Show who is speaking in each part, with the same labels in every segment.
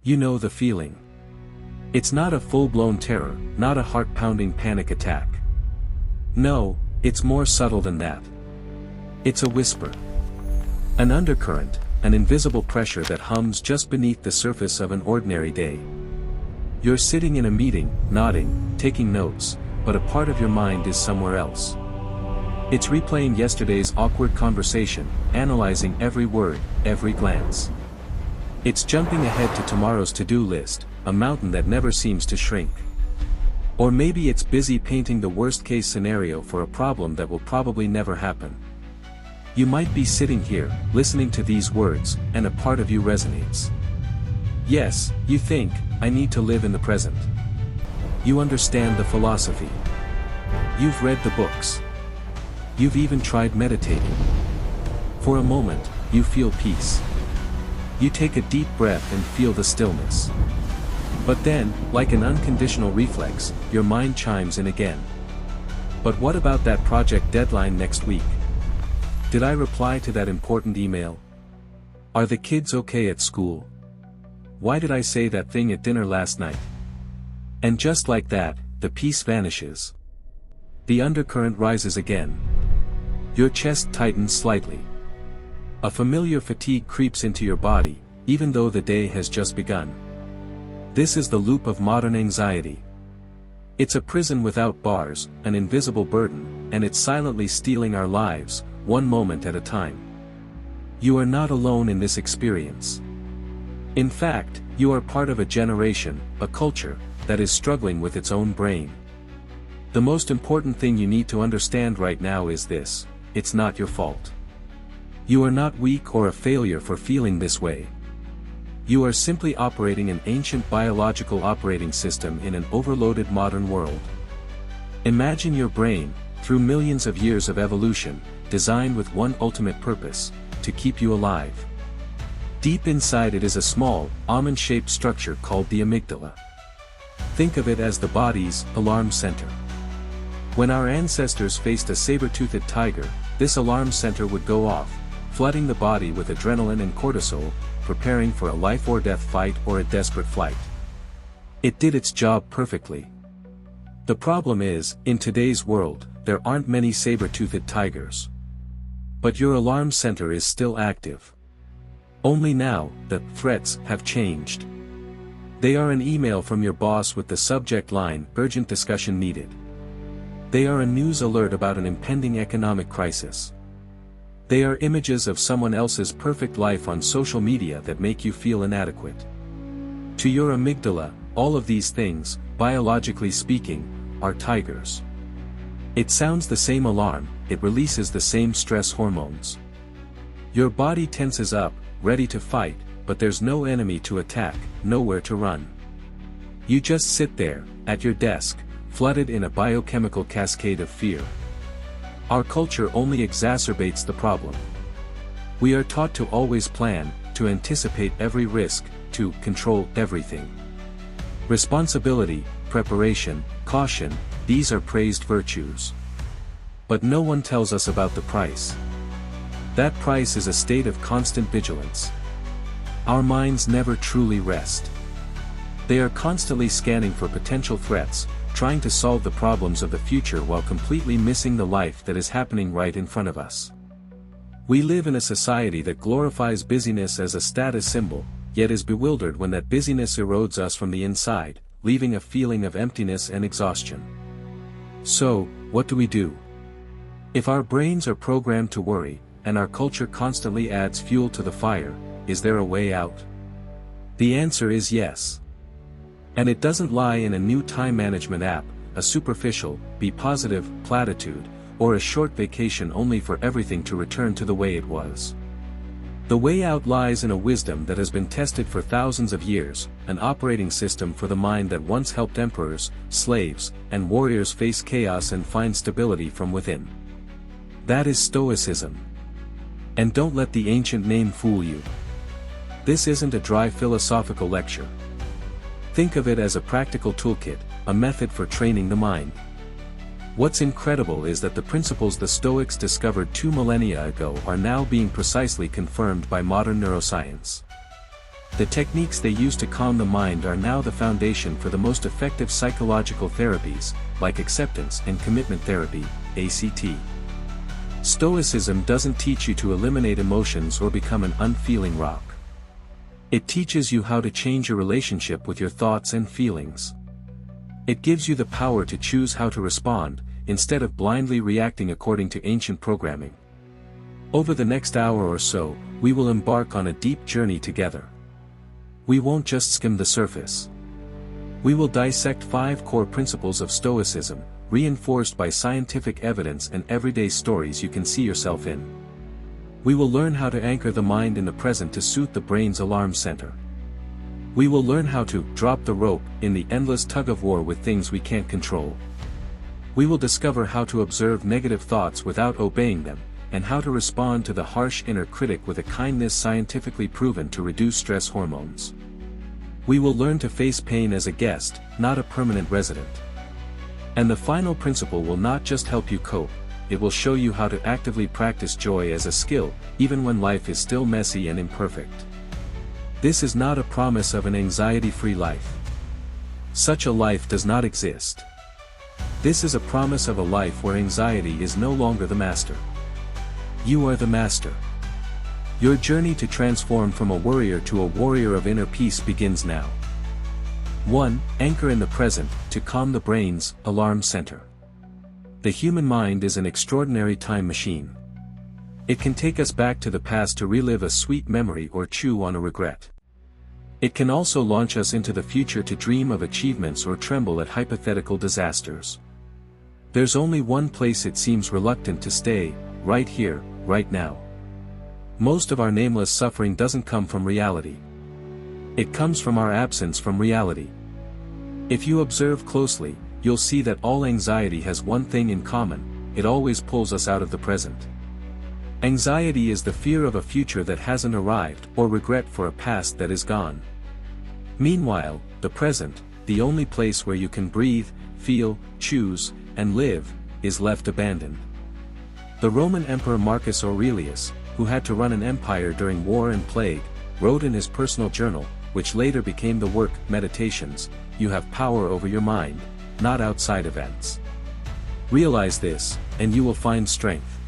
Speaker 1: You know the feeling. It's not a full-blown terror, not a heart-pounding panic attack. No, it's more subtle than that. It's a whisper. An undercurrent, an invisible pressure that hums just beneath the surface of an ordinary day. You're sitting in a meeting, nodding, taking notes, but a part of your mind is somewhere else. It's replaying yesterday's awkward conversation, analyzing every word, every glance. It's jumping ahead to tomorrow's to-do list, a mountain that never seems to shrink. Or maybe it's busy painting the worst-case scenario for a problem that will probably never happen. You might be sitting here, listening to these words, and a part of you resonates. Yes, you think, I need to live in the present. You understand the philosophy. You've read the books. You've even tried meditating. For a moment, you feel peace. You take a deep breath and feel the stillness. But then, like an unconditional reflex, your mind chimes in again. But what about that project deadline next week? Did I reply to that important email? Are the kids okay at school? Why did I say that thing at dinner last night? And just like that, the peace vanishes. The undercurrent rises again. Your chest tightens slightly. A familiar fatigue creeps into your body, even though the day has just begun. This is the loop of modern anxiety. It's a prison without bars, an invisible burden, and it's silently stealing our lives, one moment at a time. You are not alone in this experience. In fact, you are part of a generation, a culture, that is struggling with its own brain. The most important thing you need to understand right now is this: it's not your fault. You are not weak or a failure for feeling this way. You are simply operating an ancient biological operating system in an overloaded modern world. Imagine your brain, through millions of years of evolution, designed with one ultimate purpose: to keep you alive. Deep inside it is a small, almond-shaped structure called the amygdala. Think of it as the body's alarm center. When our ancestors faced a saber-toothed tiger, this alarm center would go off, flooding the body with adrenaline and cortisol, preparing for a life-or-death fight or a desperate flight. It did its job perfectly. The problem is, in today's world, there aren't many saber-toothed tigers. But your alarm center is still active. Only now, the threats have changed. They are an email from your boss with the subject line, "Urgent discussion needed." They are a news alert about an impending economic crisis. They are images of someone else's perfect life on social media that make you feel inadequate. To your amygdala, all of these things, biologically speaking, are tigers. It sounds the same alarm, it releases the same stress hormones. Your body tenses up, ready to fight, but there's no enemy to attack, nowhere to run. You just sit there, at your desk, flooded in a biochemical cascade of fear. Our culture only exacerbates the problem. We are taught to always plan, to anticipate every risk, to control everything. Responsibility, preparation, caution, these are praised virtues. But no one tells us about the price. That price is a state of constant vigilance. Our minds never truly rest. They are constantly scanning for potential threats, trying to solve the problems of the future while completely missing the life that is happening right in front of us. We live in a society that glorifies busyness as a status symbol, yet is bewildered when that busyness erodes us from the inside, leaving a feeling of emptiness and exhaustion. So, what do we do? If our brains are programmed to worry, and our culture constantly adds fuel to the fire, is there a way out? The answer is yes. And it doesn't lie in a new time management app, a superficial, be positive, platitude, or a short vacation only for everything to return to the way it was. The way out lies in a wisdom that has been tested for thousands of years, an operating system for the mind that once helped emperors, slaves, and warriors face chaos and find stability from within. That is Stoicism. And don't let the ancient name fool you. This isn't a dry philosophical lecture. Think of it as a practical toolkit, a method for training the mind. What's incredible is that the principles the Stoics discovered 2 millennia ago are now being precisely confirmed by modern neuroscience. The techniques they use to calm the mind are now the foundation for the most effective psychological therapies, like acceptance and commitment therapy, ACT. Stoicism doesn't teach you to eliminate emotions or become an unfeeling rock. It teaches you how to change your relationship with your thoughts and feelings. It gives you the power to choose how to respond, instead of blindly reacting according to ancient programming. Over the next hour or so, we will embark on a deep journey together. We won't just skim the surface. We will dissect 5 core principles of Stoicism, reinforced by scientific evidence and everyday stories you can see yourself in. We will learn how to anchor the mind in the present to suit the brain's alarm center. We will learn how to drop the rope in the endless tug-of-war with things we can't control. We will discover how to observe negative thoughts without obeying them, and how to respond to the harsh inner critic with a kindness scientifically proven to reduce stress hormones. We will learn to face pain as a guest, not a permanent resident. And the final principle will not just help you cope, it will show you how to actively practice joy as a skill, even when life is still messy and imperfect. This is not a promise of an anxiety-free life. Such a life does not exist. This is a promise of a life where anxiety is no longer the master. You are the master. Your journey to transform from a worrier to a warrior of inner peace begins now. 1. Anchor in the present, to calm the brain's alarm center. The human mind is an extraordinary time machine. It can take us back to the past to relive a sweet memory or chew on a regret. It can also launch us into the future to dream of achievements or tremble at hypothetical disasters. There's only one place it seems reluctant to stay, right here, right now. Most of our nameless suffering doesn't come from reality. It comes from our absence from reality. If you observe closely, you'll see that all anxiety has one thing in common: it always pulls us out of the present. Anxiety is the fear of a future that hasn't arrived, or regret for a past that is gone. Meanwhile, the present, the only place where you can breathe, feel, choose, and live, is left abandoned. The Roman Emperor Marcus Aurelius, who had to run an empire during war and plague, wrote in his personal journal, which later became the work Meditations, "You have power over your mind, not outside events. Realize this, and you will find strength."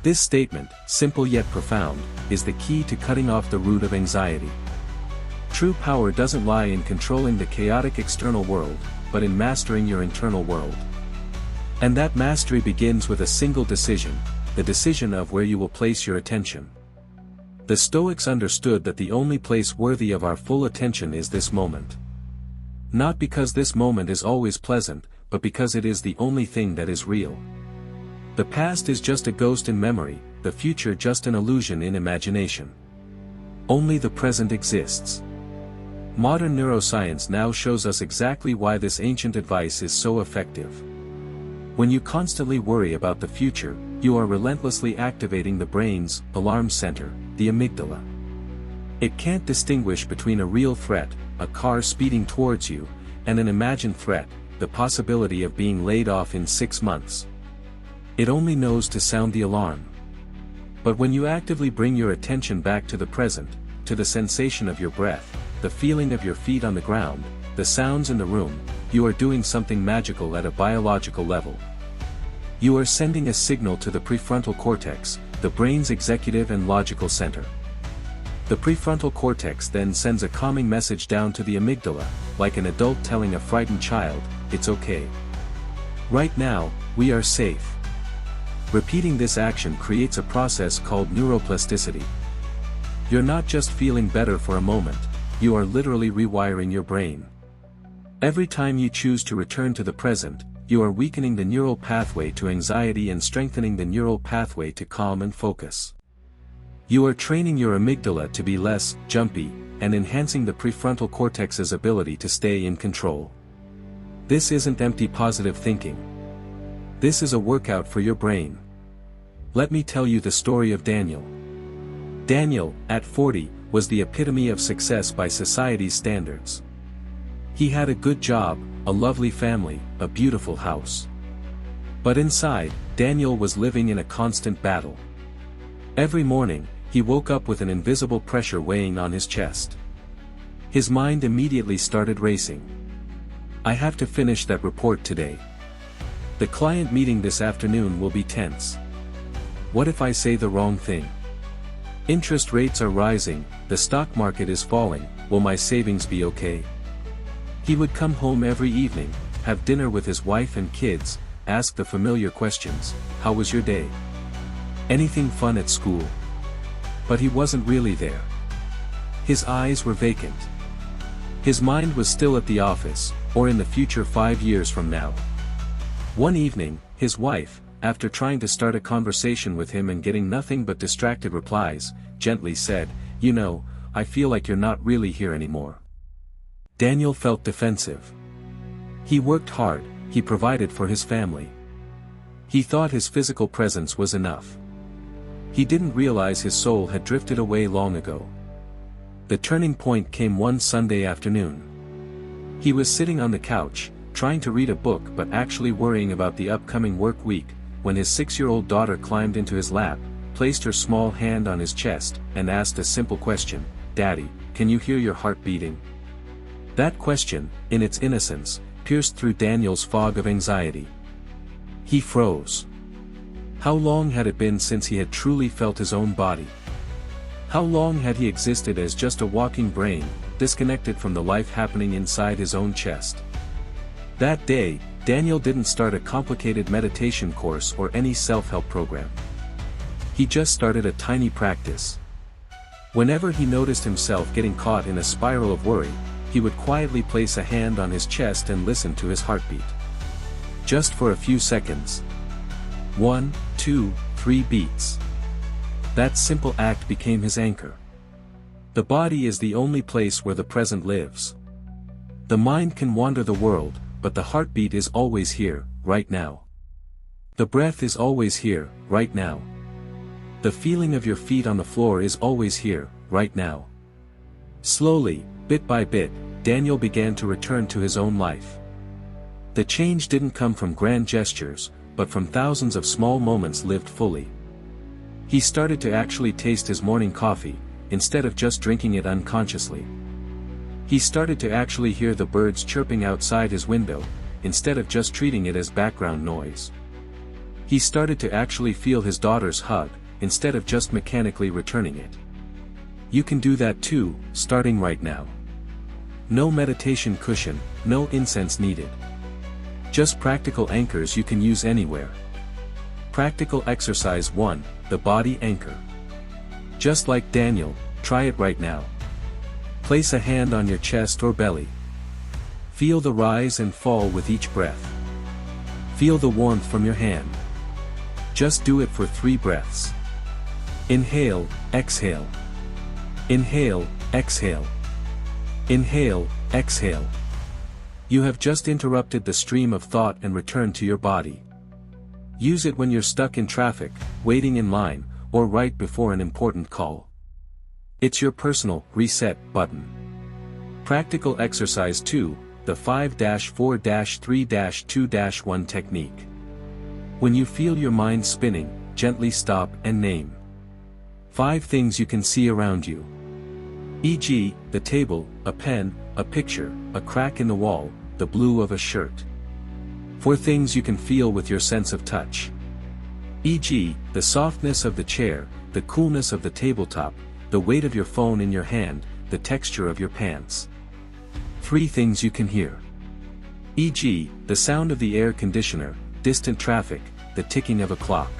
Speaker 1: This statement, simple yet profound, is the key to cutting off the root of anxiety. True power doesn't lie in controlling the chaotic external world, but in mastering your internal world. And that mastery begins with a single decision, the decision of where you will place your attention. The Stoics understood that the only place worthy of our full attention is this moment. Not because this moment is always pleasant, but because it is the only thing that is real. The past is just a ghost in memory, the future just an illusion in imagination. Only the present exists. Modern neuroscience now shows us exactly why this ancient advice is so effective. When you constantly worry about the future, you are relentlessly activating the brain's alarm center, the amygdala. It can't distinguish between a real threat, a car speeding towards you, and an imagined threat, the possibility of being laid off in 6 months. It only knows to sound the alarm. But when you actively bring your attention back to the present, to the sensation of your breath, the feeling of your feet on the ground, the sounds in the room, you are doing something magical at a biological level. You are sending a signal to the prefrontal cortex, the brain's executive and logical center. The prefrontal cortex then sends a calming message down to the amygdala, like an adult telling a frightened child, "It's okay. Right now, we are safe." Repeating this action creates a process called neuroplasticity. You're not just feeling better for a moment, you are literally rewiring your brain. Every time you choose to return to the present, you are weakening the neural pathway to anxiety and strengthening the neural pathway to calm and focus. You are training your amygdala to be less jumpy, and enhancing the prefrontal cortex's ability to stay in control. This isn't empty positive thinking. This is a workout for your brain. Let me tell you the story of Daniel. Daniel, at 40, was the epitome of success by society's standards. He had a good job, a lovely family, a beautiful house. But inside, Daniel was living in a constant battle. Every morning, he woke up with an invisible pressure weighing on his chest. His mind immediately started racing. I have to finish that report today. The client meeting this afternoon will be tense. What if I say the wrong thing? Interest rates are rising, the stock market is falling, will my savings be okay? He would come home every evening, have dinner with his wife and kids, ask the familiar questions, how was your day? Anything fun at school? But he wasn't really there. His eyes were vacant. His mind was still at the office, or in the future 5 years from now. One evening, his wife, after trying to start a conversation with him and getting nothing but distracted replies, gently said, "You know, I feel like you're not really here anymore." Daniel felt defensive. He worked hard, he provided for his family. He thought his physical presence was enough. He didn't realize his soul had drifted away long ago. The turning point came one Sunday afternoon. He was sitting on the couch, trying to read a book but actually worrying about the upcoming work week, when his 6-year-old daughter climbed into his lap, placed her small hand on his chest, and asked a simple question, "Daddy, can you hear your heart beating?" That question, in its innocence, pierced through Daniel's fog of anxiety. He froze. How long had it been since he had truly felt his own body? How long had he existed as just a walking brain, disconnected from the life happening inside his own chest? That day, Daniel didn't start a complicated meditation course or any self-help program. He just started a tiny practice. Whenever he noticed himself getting caught in a spiral of worry, he would quietly place a hand on his chest and listen to his heartbeat. Just for a few seconds. 1, 2, 3 beats. That simple act became his anchor. The body is the only place where the present lives. The mind can wander the world, but the heartbeat is always here, right now. The breath is always here, right now. The feeling of your feet on the floor is always here, right now. Slowly, bit by bit, Daniel began to return to his own life. The change didn't come from grand gestures, but from thousands of small moments lived fully. He started to actually taste his morning coffee, instead of just drinking it unconsciously. He started to actually hear the birds chirping outside his window, instead of just treating it as background noise. He started to actually feel his daughter's hug, instead of just mechanically returning it. You can do that too, starting right now. No meditation cushion, no incense needed. Just practical anchors you can use anywhere. Practical exercise 1, the body anchor. Just like Daniel, try it right now. Place a hand on your chest or belly. Feel the rise and fall with each breath. Feel the warmth from your hand. Just do it for 3 breaths. Inhale, exhale. Inhale, exhale. Inhale, exhale. You have just interrupted the stream of thought and returned to your body. Use it when you're stuck in traffic, waiting in line, or right before an important call. It's your personal reset button. Practical exercise 2, the 5-4-3-2-1 technique. When you feel your mind spinning, gently stop and name 5 things you can see around you. E.g., the table, a pen, a picture, a crack in the wall, the blue of a shirt. 4 things you can feel with your sense of touch. E.g., the softness of the chair, the coolness of the tabletop, the weight of your phone in your hand, the texture of your pants. 3 things you can hear. E.g., the sound of the air conditioner, distant traffic, the ticking of a clock.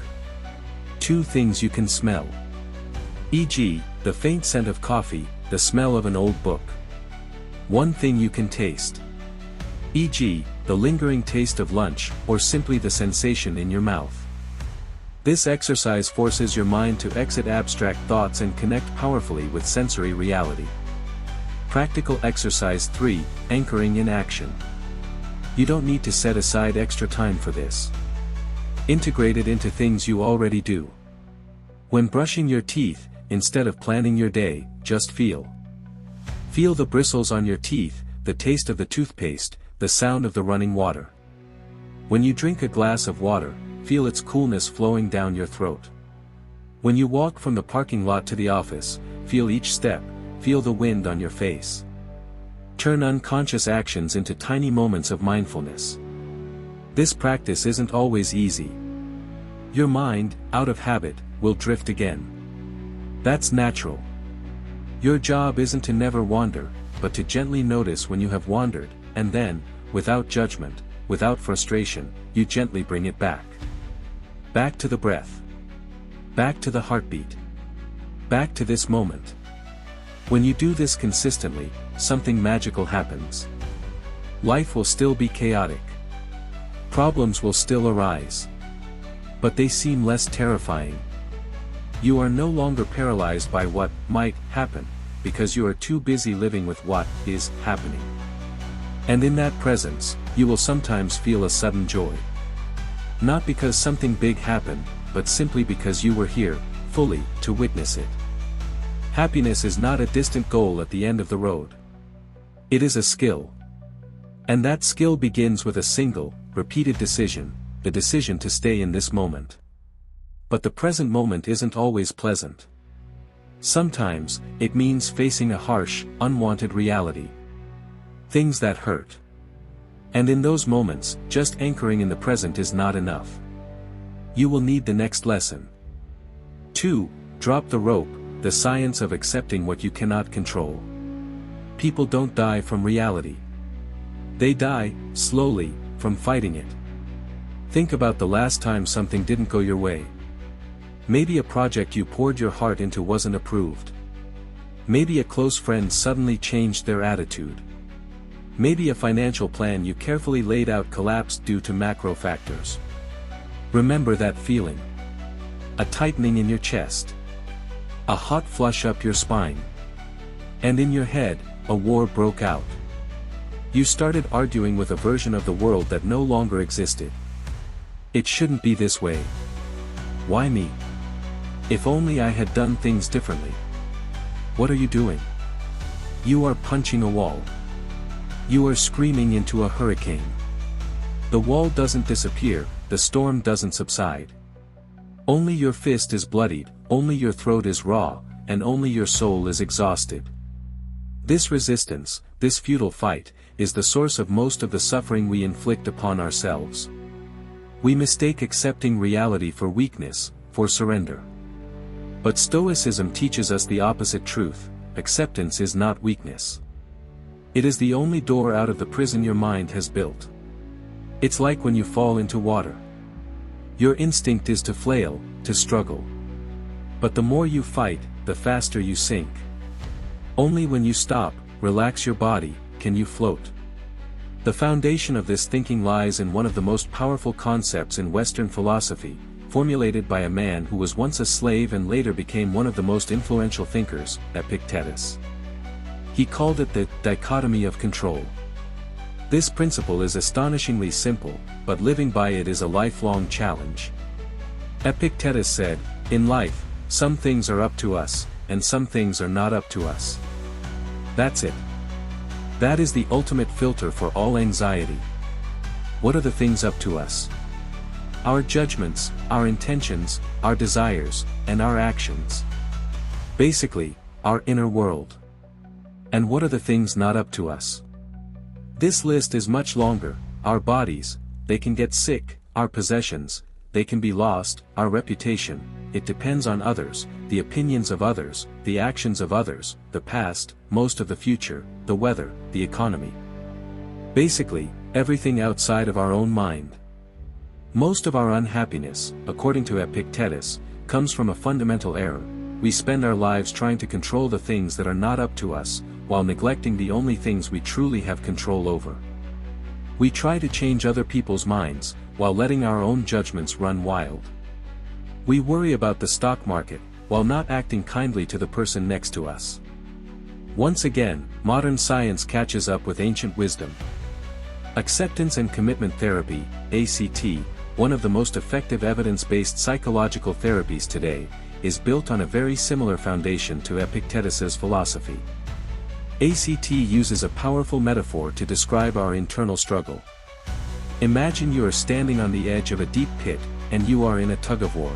Speaker 1: 2 things you can smell. E.g., the faint scent of coffee, the smell of an old book. 1 thing you can taste. E.g., the lingering taste of lunch, or simply the sensation in your mouth. This exercise forces your mind to exit abstract thoughts and connect powerfully with sensory reality. Practical exercise 3, anchoring in action. You don't need to set aside extra time for this. Integrate it into things you already do. When brushing your teeth, instead of planning your day, just feel. Feel the bristles on your teeth, the taste of the toothpaste, the sound of the running water. When you drink a glass of water, feel its coolness flowing down your throat. When you walk from the parking lot to the office, feel each step, feel the wind on your face. Turn unconscious actions into tiny moments of mindfulness. This practice isn't always easy. Your mind, out of habit, will drift again. That's natural. Your job isn't to never wander, but to gently notice when you have wandered, and then, without judgment, without frustration, you gently bring it back. Back to the breath. Back to the heartbeat. Back to this moment. When you do this consistently, something magical happens. Life will still be chaotic. Problems will still arise. But they seem less terrifying. You are no longer paralyzed by what might happen, because you are too busy living with what is happening. And in that presence, you will sometimes feel a sudden joy. Not because something big happened, but simply because you were here, fully, to witness it. Happiness is not a distant goal at the end of the road. It is a skill. And that skill begins with a single, repeated decision, the decision to stay in this moment. But the present moment isn't always pleasant. Sometimes, it means facing a harsh, unwanted reality. Things that hurt. And in those moments, just anchoring in the present is not enough. You will need the next lesson. 2. Drop the rope, the science of accepting what you cannot control. People don't die from reality. They die, slowly, from fighting it. Think about the last time something didn't go your way. Maybe a project you poured your heart into wasn't approved. Maybe a close friend suddenly changed their attitude. Maybe a financial plan you carefully laid out collapsed due to macro factors. Remember that feeling. A tightening in your chest. A hot flush up your spine. And in your head, a war broke out. You started arguing with a version of the world that no longer existed. It shouldn't be this way. Why me? If only I had done things differently. What are you doing? You are punching a wall. You are screaming into a hurricane. The wall doesn't disappear, the storm doesn't subside. Only your fist is bloodied, only your throat is raw, and only your soul is exhausted. This resistance, this futile fight, is the source of most of the suffering we inflict upon ourselves. We mistake accepting reality for weakness, for surrender. But Stoicism teaches us the opposite truth: acceptance is not weakness. It is the only door out of the prison your mind has built. It's like when you fall into water. Your instinct is to flail, to struggle. But the more you fight, the faster you sink. Only when you stop, relax your body, can you float. The foundation of this thinking lies in one of the most powerful concepts in Western philosophy, formulated by a man who was once a slave and later became one of the most influential thinkers, Epictetus. He called it the dichotomy of control. This principle is astonishingly simple, but living by it is a lifelong challenge. Epictetus said, "In life, some things are up to us, and some things are not up to us." That's it. That is the ultimate filter for all anxiety. What are the things up to us? Our judgments, our intentions, our desires, and our actions. Basically, our inner world. And what are the things not up to us? This list is much longer: our bodies, they can get sick; our possessions, they can be lost; our reputation, it depends on others; the opinions of others, the actions of others, the past, most of the future, the weather, the economy. Basically, everything outside of our own mind. Most of our unhappiness, according to Epictetus, comes from a fundamental error. We spend our lives trying to control the things that are not up to us, while neglecting the only things we truly have control over. We try to change other people's minds, while letting our own judgments run wild. We worry about the stock market, while not acting kindly to the person next to us. Once again, modern science catches up with ancient wisdom. Acceptance and commitment therapy, ACT, one of the most effective evidence-based psychological therapies today, is built on a very similar foundation to Epictetus's philosophy. ACT uses a powerful metaphor to describe our internal struggle. Imagine you are standing on the edge of a deep pit, and you are in a tug-of-war.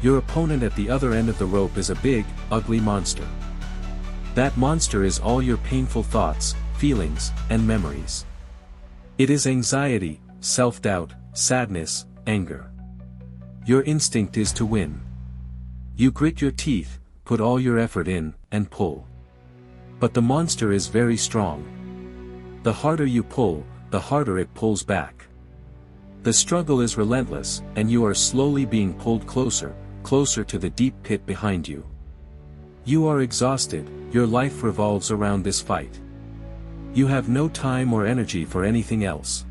Speaker 1: Your opponent at the other end of the rope is a big, ugly monster. That monster is all your painful thoughts, feelings, and memories. It is anxiety, self-doubt, sadness, anger. Your instinct is to win. You grit your teeth, put all your effort in, and pull. But the monster is very strong. The harder you pull, the harder it pulls back. The struggle is relentless, and you are slowly being pulled closer, closer to the deep pit behind you. You are exhausted, your life revolves around this fight. You have no time or energy for anything else.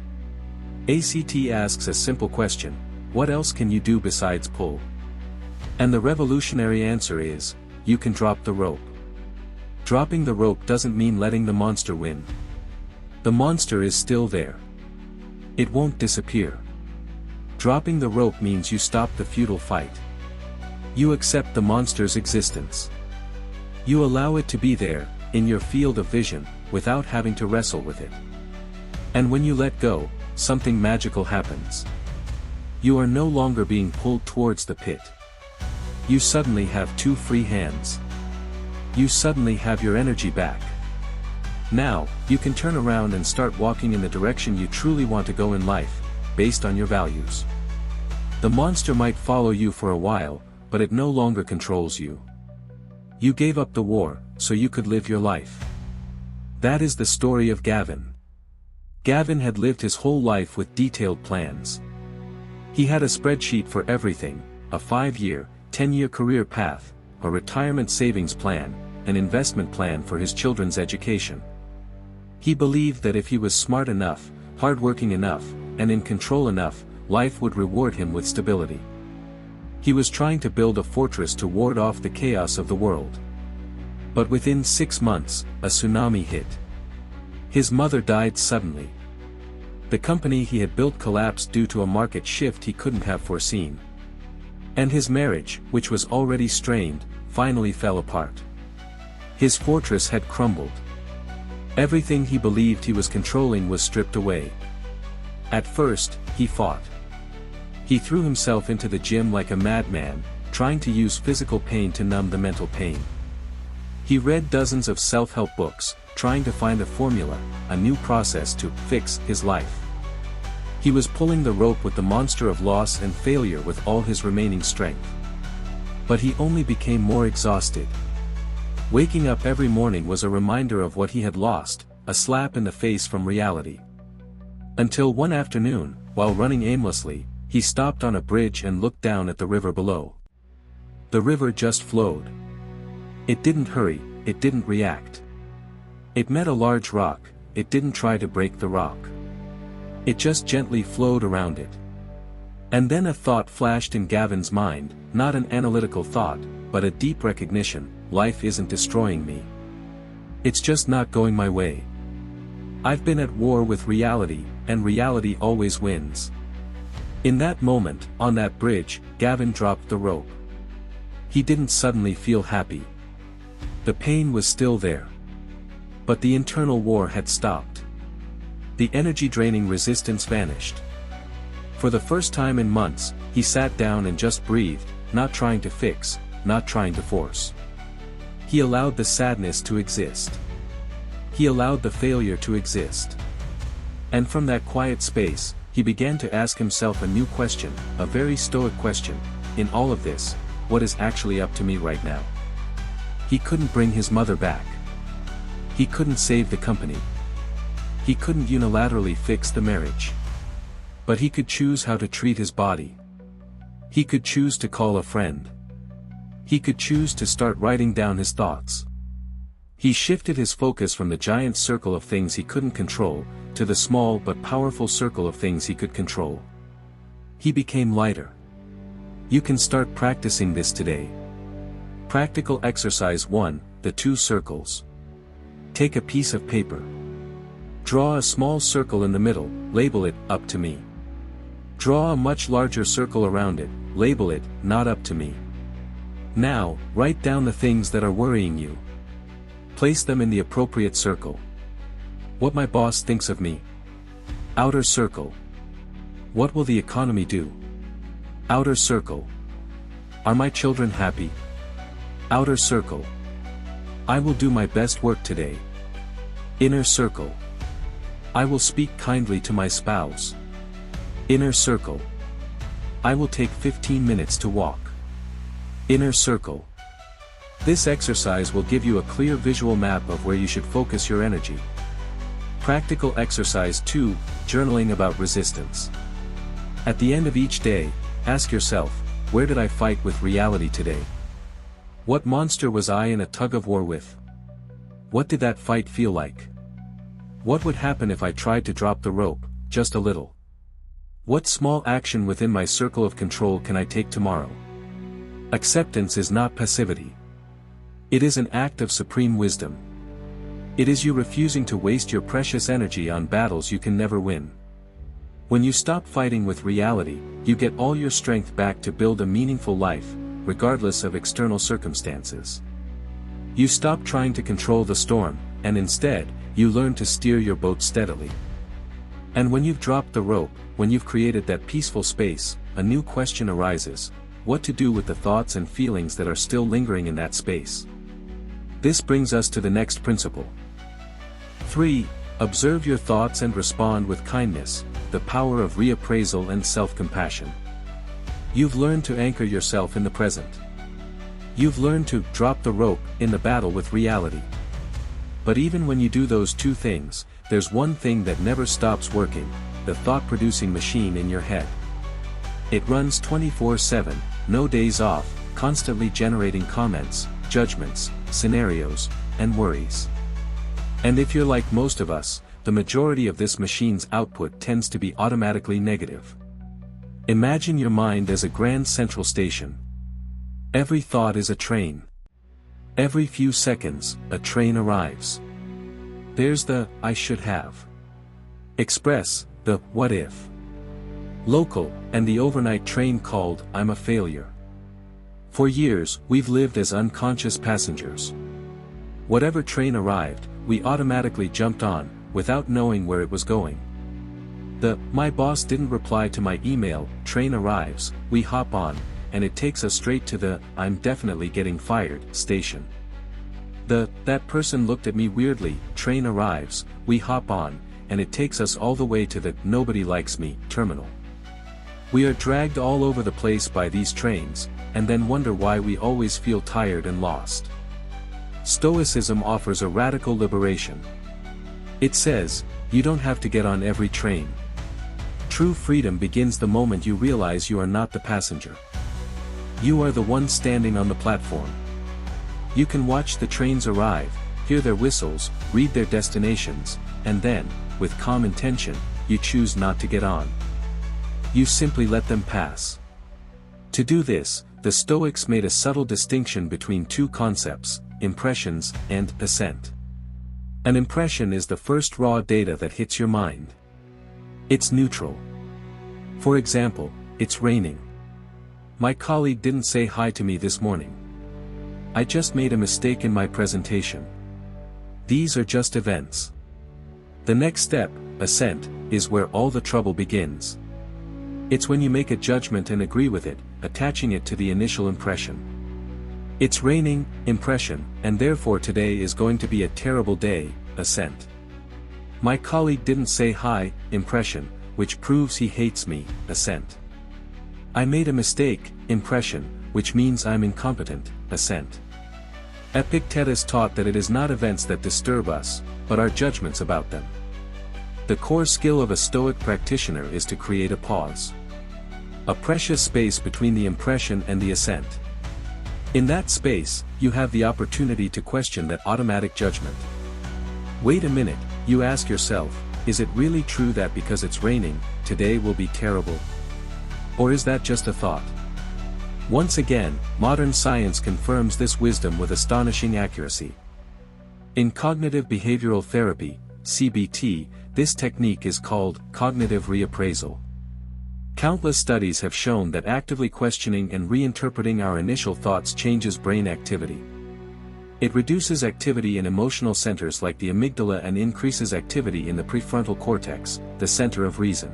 Speaker 1: ACT asks a simple question: what else can you do besides pull? And the revolutionary answer is, you can drop the rope. Dropping the rope doesn't mean letting the monster win. The monster is still there. It won't disappear. Dropping the rope means you stop the futile fight. You accept the monster's existence. You allow it to be there, in your field of vision, without having to wrestle with it. And when you let go, something magical happens. You are no longer being pulled towards the pit. You suddenly have two free hands. You suddenly have your energy back. Now, you can turn around and start walking in the direction you truly want to go in life, based on your values. The monster might follow you for a while, but it no longer controls you. You gave up the war, so you could live your life. That is the story of Gavin. Gavin had lived his whole life with detailed plans. He had a spreadsheet for everything: a 5-year, 10-year career path, a retirement savings plan, an investment plan for his children's education. He believed that if he was smart enough, hardworking enough, and in control enough, life would reward him with stability. He was trying to build a fortress to ward off the chaos of the world. But within 6 months, a tsunami hit. His mother died suddenly. The company he had built collapsed due to a market shift he couldn't have foreseen. And his marriage, which was already strained, finally fell apart. His fortress had crumbled. Everything he believed he was controlling was stripped away. At first, he fought. He threw himself into the gym like a madman, trying to use physical pain to numb the mental pain. He read dozens of self-help books, trying to find a formula, a new process to fix his life. He was pulling the rope with the monster of loss and failure with all his remaining strength. But he only became more exhausted. Waking up every morning was a reminder of what he had lost, a slap in the face from reality. Until one afternoon, while running aimlessly, he stopped on a bridge and looked down at the river below. The river just flowed. It didn't hurry, it didn't react. It met a large rock, it didn't try to break the rock. It just gently flowed around it. And then a thought flashed in Gavin's mind, not an analytical thought, but a deep recognition: life isn't destroying me. It's just not going my way. I've been at war with reality, and reality always wins. In that moment, on that bridge, Gavin dropped the rope. He didn't suddenly feel happy. The pain was still there. But the internal war had stopped. The energy-draining resistance vanished. For the first time in months, he sat down and just breathed, not trying to fix, not trying to force. He allowed the sadness to exist. He allowed the failure to exist. And from that quiet space, he began to ask himself a new question, a very stoic question: in all of this, what is actually up to me right now? He couldn't bring his mother back. He couldn't save the company. He couldn't unilaterally fix the marriage. But he could choose how to treat his body. He could choose to call a friend. He could choose to start writing down his thoughts. He shifted his focus from the giant circle of things he couldn't control, to the small but powerful circle of things he could control. He became lighter. You can start practicing this today. Practical exercise 1, the 2 circles. Take a piece of paper. Draw a small circle in the middle, label it, up to me. Draw a much larger circle around it, label it, not up to me. Now, write down the things that are worrying you. Place them in the appropriate circle. What my boss thinks of me. Outer circle. What will the economy do? Outer circle. Are my children happy? Outer circle. I will do my best work today. Inner circle. I will speak kindly to my spouse. Inner circle. I will take 15 minutes to walk. Inner circle. This exercise will give you a clear visual map of where you should focus your energy. Practical exercise 2, journaling about resistance. At the end of each day, ask yourself, where did I fight with reality today? What monster was I in a tug-of-war with? What did that fight feel like? What would happen if I tried to drop the rope, just a little? What small action within my circle of control can I take tomorrow? Acceptance is not passivity. It is an act of supreme wisdom. It is you refusing to waste your precious energy on battles you can never win. When you stop fighting with reality, you get all your strength back to build a meaningful life, regardless of external circumstances. You stop trying to control the storm, and instead, you learn to steer your boat steadily. And when you've dropped the rope, when you've created that peaceful space, a new question arises: what to do with the thoughts and feelings that are still lingering in that space? This brings us to the next principle. 3. Observe your thoughts and respond with kindness, the power of reappraisal and self-compassion. You've learned to anchor yourself in the present. You've learned to drop the rope in the battle with reality. But even when you do those two things, there's one thing that never stops working: the thought-producing machine in your head. It runs 24/7, no days off, constantly generating comments, judgments, scenarios, and worries. And if you're like most of us, the majority of this machine's output tends to be automatically negative. Imagine your mind as a grand central station. Every thought is a train. Every few seconds, a train arrives. There's the "I should have." Express, the "what if." Local, and the overnight train called "I'm a failure." For years, we've lived as unconscious passengers. Whatever train arrived, we automatically jumped on, without knowing where it was going. The "my boss didn't reply to my email" train arrives, we hop on, and it takes us straight to the "I'm definitely getting fired" station. The "that person looked at me weirdly" train arrives, we hop on, and it takes us all the way to the "nobody likes me" terminal. We are dragged all over the place by these trains, and then wonder why we always feel tired and lost. Stoicism offers a radical liberation. It says, you don't have to get on every train. True freedom begins the moment you realize you are not the passenger. You are the one standing on the platform. You can watch the trains arrive, hear their whistles, read their destinations, and then, with calm intention, you choose not to get on. You simply let them pass. To do this, the Stoics made a subtle distinction between two concepts: impressions and assent. An impression is the first raw data that hits your mind. It's neutral. For example, it's raining. My colleague didn't say hi to me this morning. I just made a mistake in my presentation. These are just events. The next step, assent, is where all the trouble begins. It's when you make a judgment and agree with it, attaching it to the initial impression. It's raining, impression, and therefore today is going to be a terrible day, assent. My colleague didn't say hi, impression, which proves he hates me, assent. I made a mistake, impression, which means I'm incompetent, assent. Epictetus taught that it is not events that disturb us, but our judgments about them. The core skill of a Stoic practitioner is to create a pause. A precious space between the impression and the assent. In that space, you have the opportunity to question that automatic judgment. Wait a minute, you ask yourself, is it really true that because it's raining, today will be terrible? Or is that just a thought? Once again, modern science confirms this wisdom with astonishing accuracy. In cognitive behavioral therapy, CBT, this technique is called cognitive reappraisal. Countless studies have shown that actively questioning and reinterpreting our initial thoughts changes brain activity. It reduces activity in emotional centers like the amygdala and increases activity in the prefrontal cortex, the center of reason.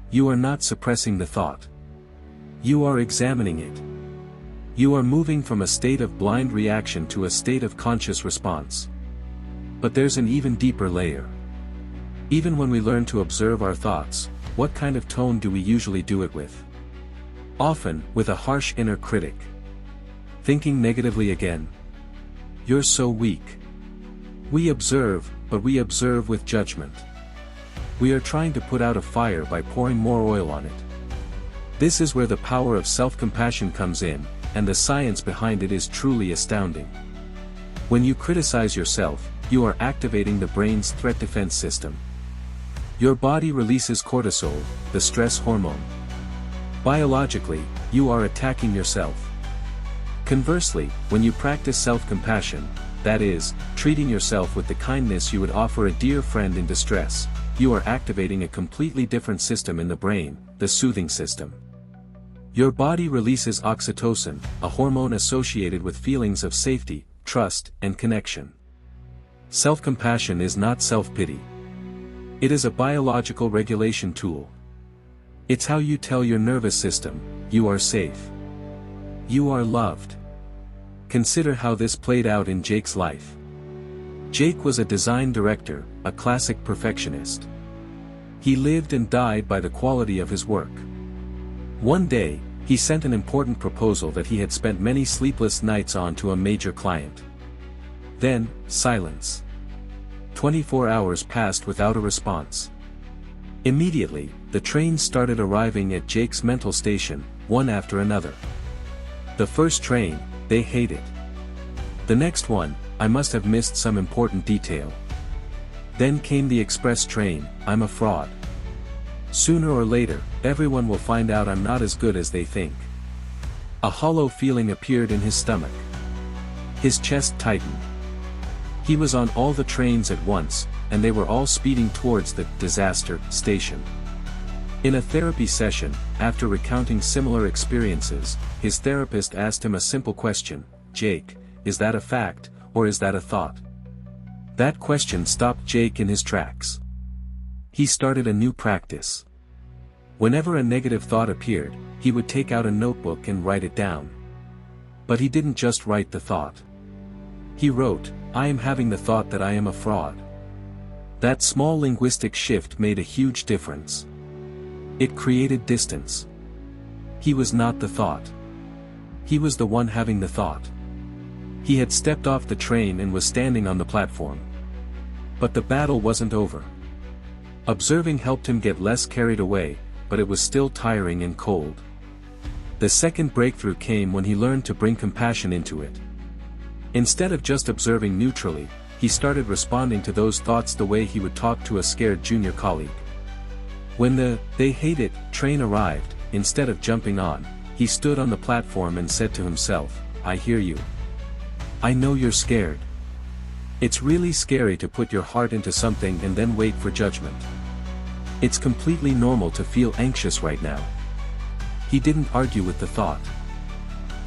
Speaker 1: You are not suppressing the thought. You are examining it. You are moving from a state of blind reaction to a state of conscious response. But there's an even deeper layer. Even when we learn to observe our thoughts, what kind of tone do we usually do it with? Often, with a harsh inner critic. Thinking negatively again. You're so weak. We observe, but we observe with judgment. We are trying to put out a fire by pouring more oil on it. This is where the power of self-compassion comes in, and the science behind it is truly astounding. When you criticize yourself, you are activating the brain's threat defense system. Your body releases cortisol, the stress hormone. Biologically, you are attacking yourself. Conversely, when you practice self-compassion, that is, treating yourself with the kindness you would offer a dear friend in distress, you are activating a completely different system in the brain, the soothing system. Your body releases oxytocin, a hormone associated with feelings of safety, trust, and connection. Self-compassion is not self-pity. It is a biological regulation tool. It's how you tell your nervous system, you are safe. You are loved. Consider how this played out in Jake's life. Jake was a design director, a classic perfectionist. He lived and died by the quality of his work. One day, he sent an important proposal that he had spent many sleepless nights on to a major client. Then, silence. 24 hours passed without a response. Immediately, the trains started arriving at Jake's mental station, one after another. The first train, they hate it. The next one, I must have missed some important detail. Then came the express train, I'm a fraud. Sooner or later, everyone will find out I'm not as good as they think. A hollow feeling appeared in his stomach. His chest tightened. He was on all the trains at once, and they were all speeding towards the disaster station. In a therapy session, after recounting similar experiences, his therapist asked him a simple question, Jake, is that a fact, or is that a thought? That question stopped Jake in his tracks. He started a new practice. Whenever a negative thought appeared, he would take out a notebook and write it down. But he didn't just write the thought. He wrote, I am having the thought that I am a fraud. That small linguistic shift made a huge difference. It created distance. He was not the thought. He was the one having the thought. He had stepped off the train and was standing on the platform. But the battle wasn't over. Observing helped him get less carried away, but it was still tiring and cold. The second breakthrough came when he learned to bring compassion into it. Instead of just observing neutrally, he started responding to those thoughts the way he would talk to a scared junior colleague. When the "they hate it" train arrived, instead of jumping on, he stood on the platform and said to himself, I hear you. I know you're scared. It's really scary to put your heart into something and then wait for judgment. It's completely normal to feel anxious right now. He didn't argue with the thought.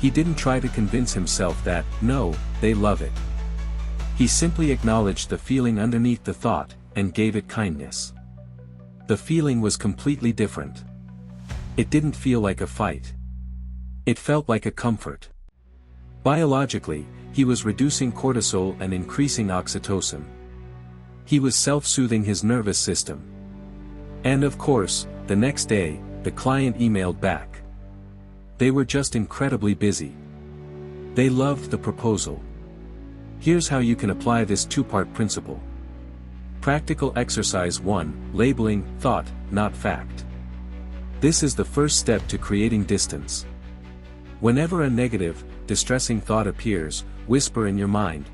Speaker 1: He didn't try to convince himself that, no, they love it. He simply acknowledged the feeling underneath the thought, and gave it kindness. The feeling was completely different. It didn't feel like a fight. It felt like a comfort. Biologically, he was reducing cortisol and increasing oxytocin. He was self-soothing his nervous system. And of course, the next day, the client emailed back. They were just incredibly busy. They loved the proposal. Here's how you can apply this two-part principle. Practical exercise 1, labeling thought, not fact. This is the first step to creating distance. Whenever a negative, distressing thought appears, whisper in your mind,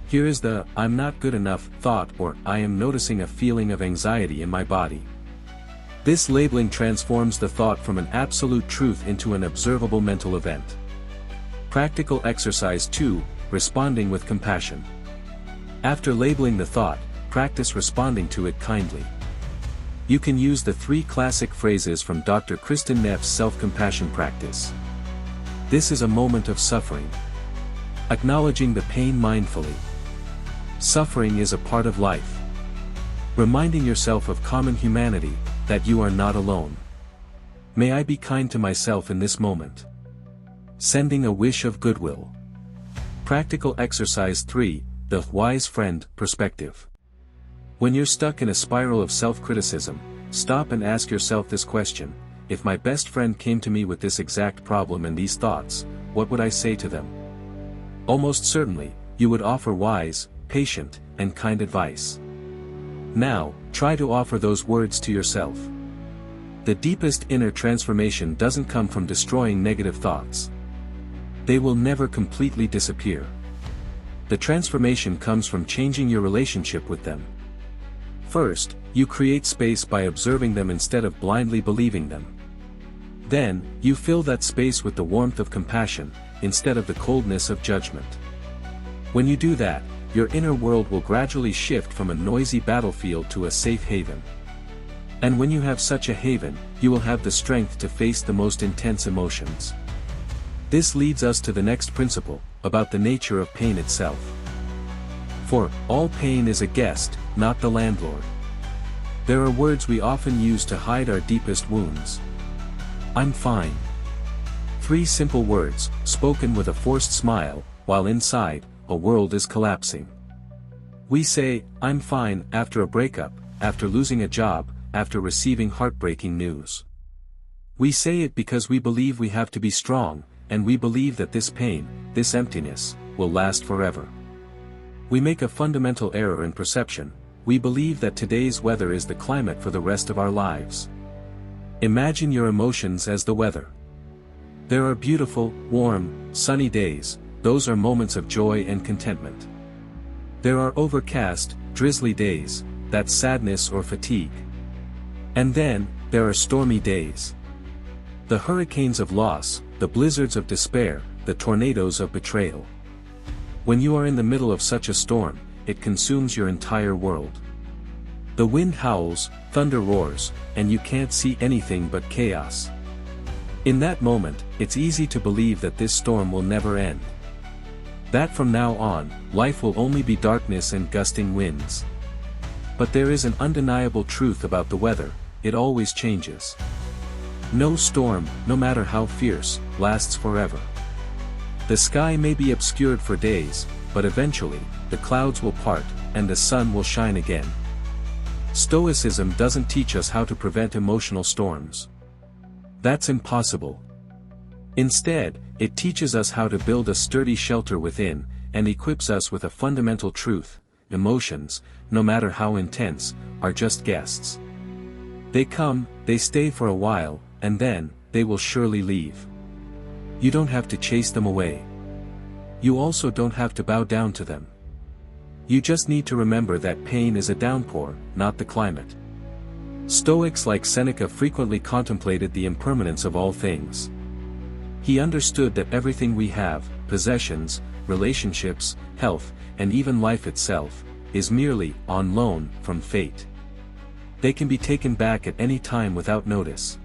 Speaker 1: here is the I'm not good enough thought, or I am noticing a feeling of anxiety in my body. This labeling transforms the thought from an absolute truth into an observable mental event. Practical exercise 2, responding with compassion. After labeling the thought, practice responding to it kindly. You can use the 3 classic phrases from Dr. Kristin Neff's self-compassion practice. This is a moment of suffering. Acknowledging the pain mindfully. Suffering is a part of life. Reminding yourself of common humanity, that you are not alone. May I be kind to myself in this moment. Sending a wish of goodwill. Practical exercise 3, the wise friend perspective. When you're stuck in a spiral of self-criticism, stop and ask yourself this question: if my best friend came to me with this exact problem and these thoughts, what would I say to them? Almost certainly, you would offer wise, patient, and kind advice. Now, try to offer those words to yourself. The deepest inner transformation doesn't come from destroying negative thoughts. They will never completely disappear. The transformation comes from changing your relationship with them. First, you create space by observing them instead of blindly believing them. Then, you fill that space with the warmth of compassion, instead of the coldness of judgment. When you do that, your inner world will gradually shift from a noisy battlefield to a safe haven. And when you have such a haven, you will have the strength to face the most intense emotions. This leads us to the next principle, about the nature of pain itself. For, all pain is a guest, not the landlord. There are words we often use to hide our deepest wounds. I'm fine. 3 simple words, spoken with a forced smile, while inside, a world is collapsing. We say, I'm fine, after a breakup, after losing a job, after receiving heartbreaking news. We say it because we believe we have to be strong, and we believe that this pain, this emptiness, will last forever. We make a fundamental error in perception. We believe that today's weather is the climate for the rest of our lives. Imagine your emotions as the weather. There are beautiful, warm, sunny days. Those are moments of joy and contentment. There are overcast, drizzly days, that's sadness or fatigue. And then, there are stormy days. The hurricanes of loss, the blizzards of despair, the tornadoes of betrayal. When you are in the middle of such a storm, it consumes your entire world. The wind howls, thunder roars, and you can't see anything but chaos. In that moment, it's easy to believe that this storm will never end. That from now on, life will only be darkness and gusting winds. But there is an undeniable truth about the weather: it always changes. No storm, no matter how fierce, lasts forever. The sky may be obscured for days, but eventually, the clouds will part, and the sun will shine again. Stoicism doesn't teach us how to prevent emotional storms. That's impossible. Instead, it teaches us how to build a sturdy shelter within, and equips us with a fundamental truth: emotions, no matter how intense, are just guests. They come, they stay for a while, and then, they will surely leave. You don't have to chase them away. You also don't have to bow down to them. You just need to remember that pain is a downpour, not the climate. Stoics like Seneca frequently contemplated the impermanence of all things. He understood that everything we have, possessions, relationships, health, and even life itself, is merely on loan from fate. They can be taken back at any time without notice.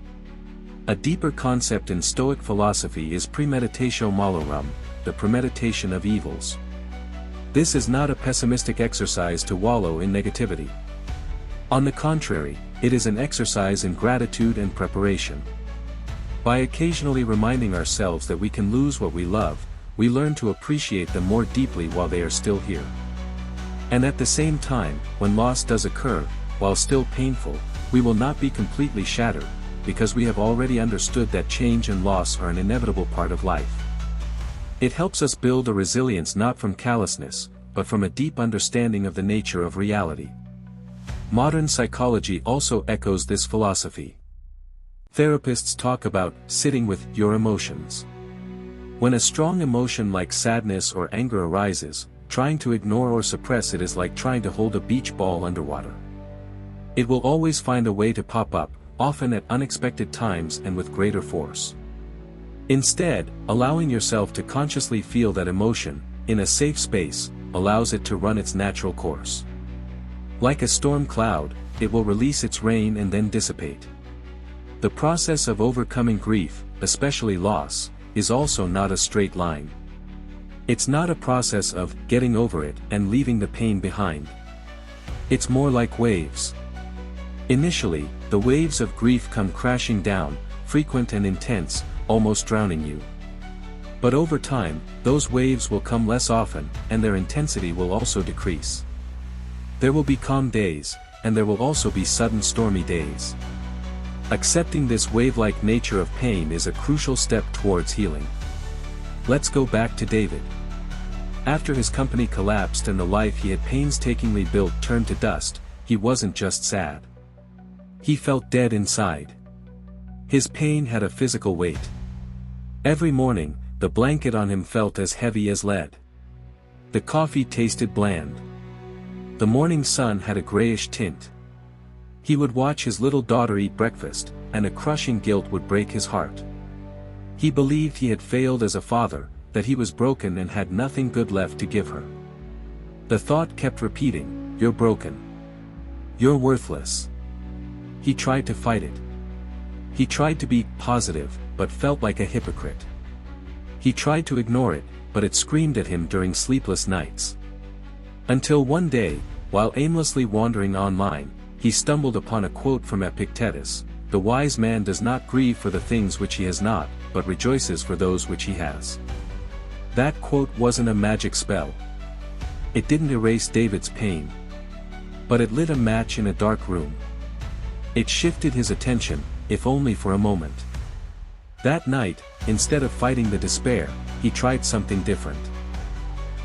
Speaker 1: A deeper concept in Stoic philosophy is premeditatio malorum, the premeditation of evils. This is not a pessimistic exercise to wallow in negativity. On the contrary, it is an exercise in gratitude and preparation. By occasionally reminding ourselves that we can lose what we love, we learn to appreciate them more deeply while they are still here. And at the same time, when loss does occur, while still painful, we will not be completely shattered, because we have already understood that change and loss are an inevitable part of life. It helps us build a resilience not from callousness, but from a deep understanding of the nature of reality. Modern psychology also echoes this philosophy. Therapists talk about sitting with your emotions. When a strong emotion like sadness or anger arises, trying to ignore or suppress it is like trying to hold a beach ball underwater. It will always find a way to pop up, often at unexpected times and with greater force. Instead, allowing yourself to consciously feel that emotion, in a safe space, allows it to run its natural course. Like a storm cloud, it will release its rain and then dissipate. The process of overcoming grief, especially loss, is also not a straight line. It's not a process of getting over it and leaving the pain behind. It's more like waves. Initially, the waves of grief come crashing down, frequent and intense, almost drowning you. But over time, those waves will come less often, and their intensity will also decrease. There will be calm days, and there will also be sudden stormy days. Accepting this wave-like nature of pain is a crucial step towards healing. Let's go back to David. After his company collapsed and the life he had painstakingly built turned to dust, he wasn't just sad. He felt dead inside. His pain had a physical weight. Every morning, the blanket on him felt as heavy as lead. The coffee tasted bland. The morning sun had a grayish tint. He would watch his little daughter eat breakfast, and a crushing guilt would break his heart. He believed he had failed as a father, that he was broken and had nothing good left to give her. The thought kept repeating, "You're broken. You're worthless." He tried to fight it. He tried to be positive, but felt like a hypocrite. He tried to ignore it, but it screamed at him during sleepless nights. Until one day, while aimlessly wandering online, he stumbled upon a quote from Epictetus: "The wise man does not grieve for the things which he has not, but rejoices for those which he has." That quote wasn't a magic spell. It didn't erase David's pain. But it lit a match in a dark room. It shifted his attention, if only for a moment. That night, instead of fighting the despair, he tried something different.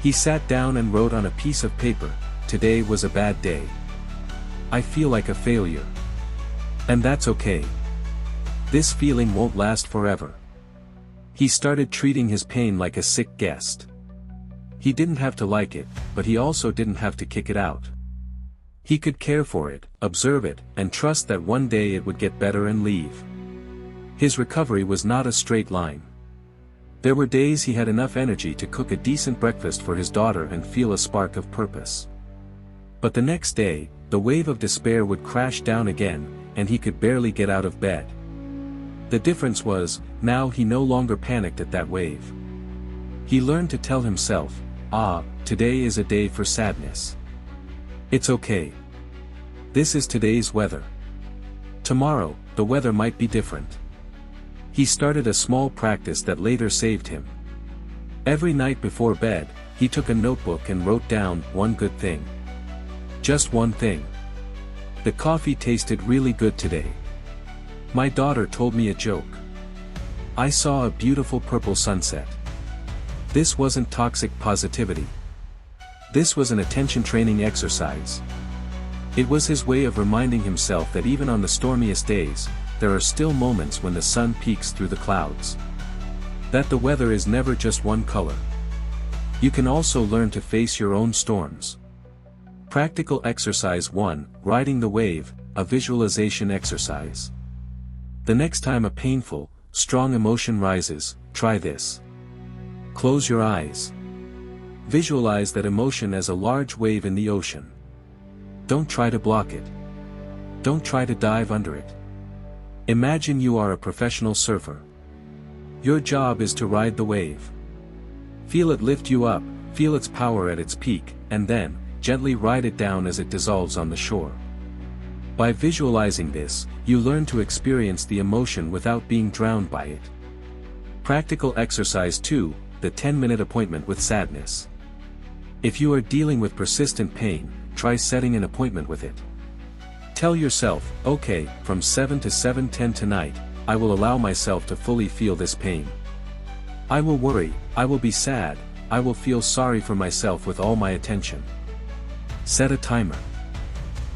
Speaker 1: He sat down and wrote on a piece of paper, "Today was a bad day. I feel like a failure. And that's okay. This feeling won't last forever." He started treating his pain like a sick guest. He didn't have to like it, but he also didn't have to kick it out. He could care for it, observe it, and trust that one day it would get better and leave. His recovery was not a straight line. There were days he had enough energy to cook a decent breakfast for his daughter and feel a spark of purpose. But the next day, the wave of despair would crash down again, and he could barely get out of bed. The difference was, now he no longer panicked at that wave. He learned to tell himself, today is a day for sadness. It's okay. This is today's weather. Tomorrow, the weather might be different. He started a small practice that later saved him. Every night before bed, he took a notebook and wrote down one good thing. Just one thing. The coffee tasted really good today. My daughter told me a joke. I saw a beautiful purple sunset. This wasn't toxic positivity. This was an attention training exercise. It was his way of reminding himself that even on the stormiest days, there are still moments when the sun peeks through the clouds. That the weather is never just one color. You can also learn to face your own storms. Practical exercise 1, Riding the Wave, a visualization exercise. The next time a painful, strong emotion rises, try this. Close your eyes. Visualize that emotion as a large wave in the ocean. Don't try to block it. Don't try to dive under it. Imagine you are a professional surfer. Your job is to ride the wave. Feel it lift you up, feel its power at its peak, and then, gently ride it down as it dissolves on the shore. By visualizing this, you learn to experience the emotion without being drowned by it. Practical exercise 2, the 10-minute appointment with sadness. If you are dealing with persistent pain, try setting an appointment with it. Tell yourself, okay, from 7 to 7:10 tonight, I will allow myself to fully feel this pain. I will worry, I will be sad, I will feel sorry for myself with all my attention. Set a timer.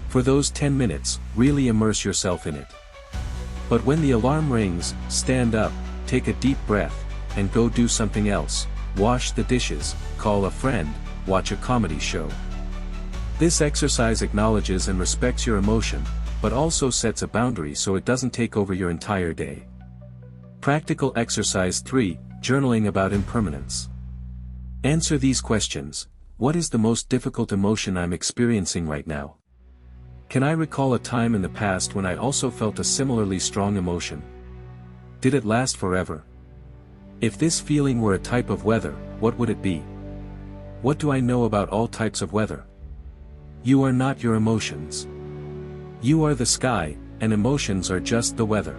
Speaker 1: For those 10 minutes, really immerse yourself in it. But when the alarm rings, stand up, take a deep breath, and go do something else. Wash the dishes, call a friend, watch a comedy show. This exercise acknowledges and respects your emotion, but also sets a boundary so it doesn't take over your entire day. Practical exercise 3, Journaling about impermanence. Answer these questions. What is the most difficult emotion I'm experiencing right now? Can I recall a time in the past when I also felt a similarly strong emotion? Did it last forever? If this feeling were a type of weather, what would it be? What do I know about all types of weather? You are not your emotions. You are the sky, and emotions are just the weather.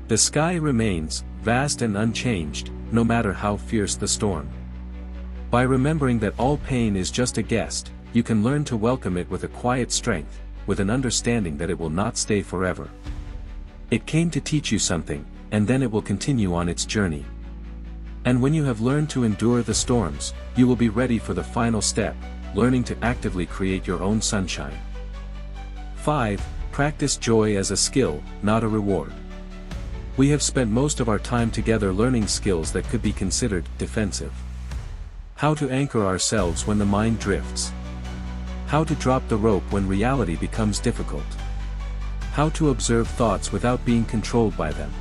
Speaker 1: The sky remains, vast and unchanged, no matter how fierce the storm. By remembering that all pain is just a guest, you can learn to welcome it with a quiet strength, with an understanding that it will not stay forever. It came to teach you something, and then it will continue on its journey. And when you have learned to endure the storms, you will be ready for the final step, learning to actively create your own sunshine. 5. Practice joy as a skill, not a reward. We have spent most of our time together learning skills that could be considered defensive. How to anchor ourselves when the mind drifts. How to drop the rope when reality becomes difficult. How to observe thoughts without being controlled by them.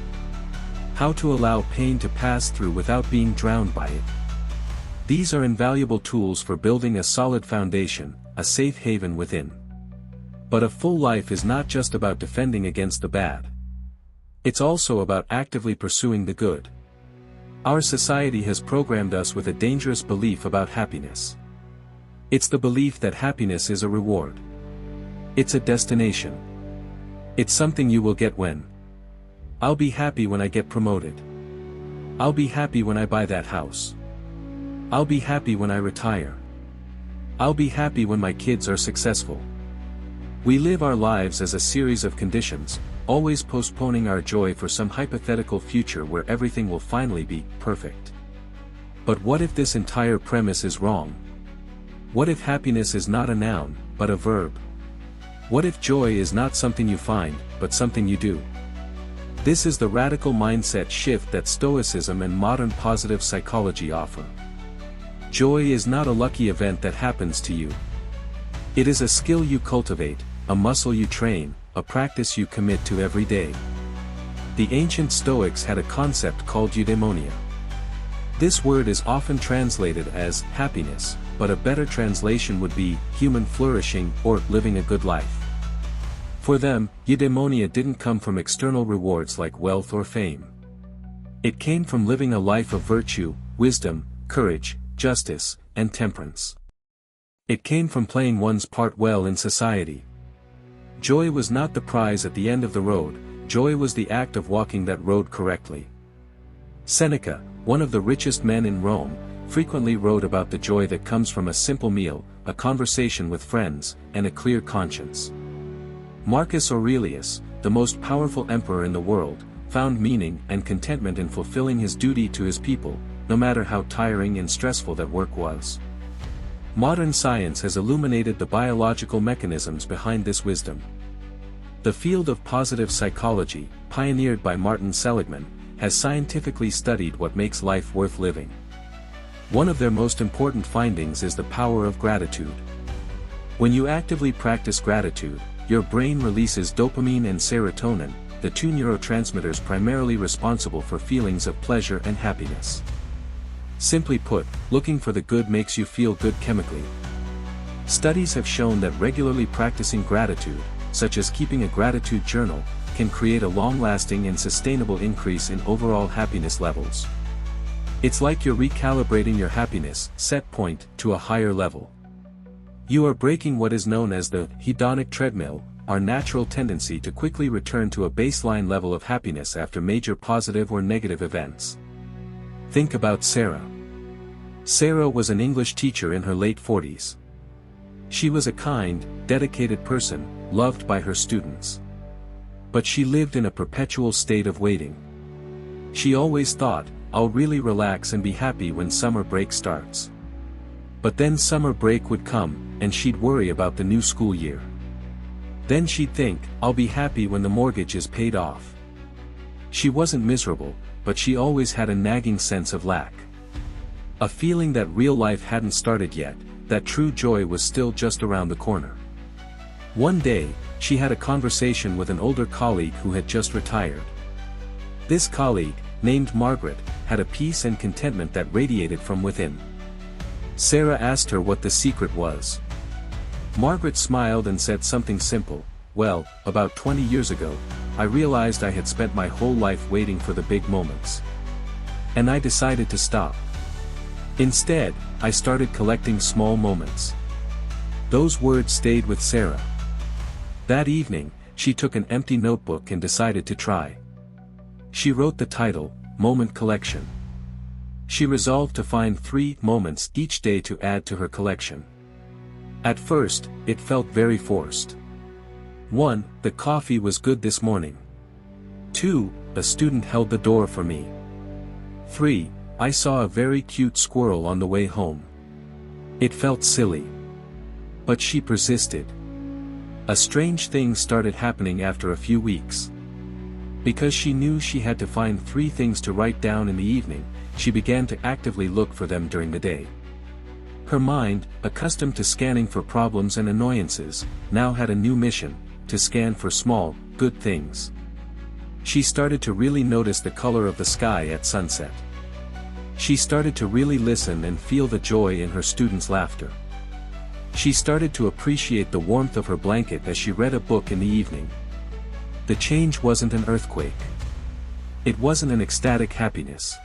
Speaker 1: How to allow pain to pass through without being drowned by it. These are invaluable tools for building a solid foundation, a safe haven within. But a full life is not just about defending against the bad. It's also about actively pursuing the good. Our society has programmed us with a dangerous belief about happiness. It's the belief that happiness is a reward. It's a destination. It's something you will get when. I'll be happy when I get promoted. I'll be happy when I buy that house. I'll be happy when I retire. I'll be happy when my kids are successful. We live our lives as a series of conditions, always postponing our joy for some hypothetical future where everything will finally be perfect. But what if this entire premise is wrong? What if happiness is not a noun, but a verb? What if joy is not something you find, but something you do? This is the radical mindset shift that Stoicism and modern positive psychology offer. Joy is not a lucky event that happens to you. It is a skill you cultivate, a muscle you train, a practice you commit to every day. The ancient Stoics had a concept called eudaimonia. This word is often translated as happiness, but a better translation would be human flourishing or living a good life. For them, eudaimonia didn't come from external rewards like wealth or fame. It came from living a life of virtue, wisdom, courage, justice, and temperance. It came from playing one's part well in society. Joy was not the prize at the end of the road, joy was the act of walking that road correctly. Seneca, one of the richest men in Rome, frequently wrote about the joy that comes from a simple meal, a conversation with friends, and a clear conscience. Marcus Aurelius, the most powerful emperor in the world, found meaning and contentment in fulfilling his duty to his people, no matter how tiring and stressful that work was. Modern science has illuminated the biological mechanisms behind this wisdom. The field of positive psychology, pioneered by Martin Seligman, has scientifically studied what makes life worth living. One of their most important findings is the power of gratitude. When you actively practice gratitude, your brain releases dopamine and serotonin, the two neurotransmitters primarily responsible for feelings of pleasure and happiness. Simply put, looking for the good makes you feel good chemically. Studies have shown that regularly practicing gratitude, such as keeping a gratitude journal, can create a long-lasting and sustainable increase in overall happiness levels. It's like you're recalibrating your happiness set point to a higher level. You are breaking what is known as the hedonic treadmill, our natural tendency to quickly return to a baseline level of happiness after major positive or negative events. Think about Sarah. Sarah was an English teacher in her late 40s. She was a kind, dedicated person, loved by her students. But she lived in a perpetual state of waiting. She always thought, I'll really relax and be happy when summer break starts. But then summer break would come, and she'd worry about the new school year. Then she'd think, I'll be happy when the mortgage is paid off. She wasn't miserable, but she always had a nagging sense of lack. A feeling that real life hadn't started yet, that true joy was still just around the corner. One day, she had a conversation with an older colleague who had just retired. This colleague, named Margaret, had a peace and contentment that radiated from within. Sarah asked her what the secret was. Margaret smiled and said something simple, well, about 20 years ago, I realized I had spent my whole life waiting for the big moments. And I decided to stop. Instead, I started collecting small moments. Those words stayed with Sarah. That evening, she took an empty notebook and decided to try. She wrote the title, moment collection. She resolved to find 3 moments each day to add to her collection. At first, it felt very forced. 1. The coffee was good this morning. 2. A student held the door for me. 3. I saw a very cute squirrel on the way home. It felt silly. But she persisted. A strange thing started happening after a few weeks. Because she knew she had to find 3 things to write down in the evening, she began to actively look for them during the day. Her mind, accustomed to scanning for problems and annoyances, now had a new mission: to scan for small, good things. She started to really notice the color of the sky at sunset. She started to really listen and feel the joy in her students' laughter. She started to appreciate the warmth of her blanket as she read a book in the evening. The change wasn't an earthquake. It wasn't an ecstatic happiness.